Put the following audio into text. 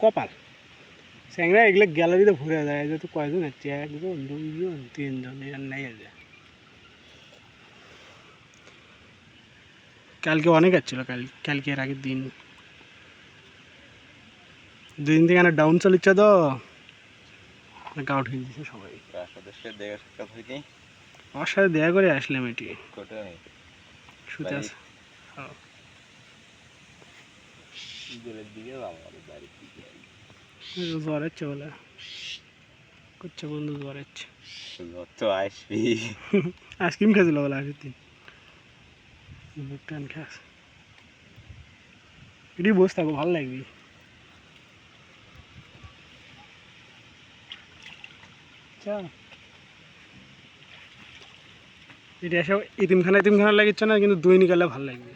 কপাল স্যাংরা এগুলো গ্যালারিতে ভরে যায় যেহেতু কয়জন হচ্ছে 1 জন 2 জন 3 জন এর নাই আছে কালকে অনেক আসছিল কালকে এর আগের দিন 2 দিন থেকে ডাউন চলিচ্ছে তো গাউট হয়ে দিচ্ছে সবাই আমার সাথে দেখা করে আসলাম এটি শুতে আছে জ্বর হচ্ছে বলে করছে বন্ধু জ্বর হচ্ছে আইসক্রিম খেয়েছিল বলে আগের দিন টান খাস এটি বসে থাকো ভালো লাগবে এটা এসব ইতিমখানা লাগিচ্ছে না কিন্তু দই নিকালে ভালো লাগবে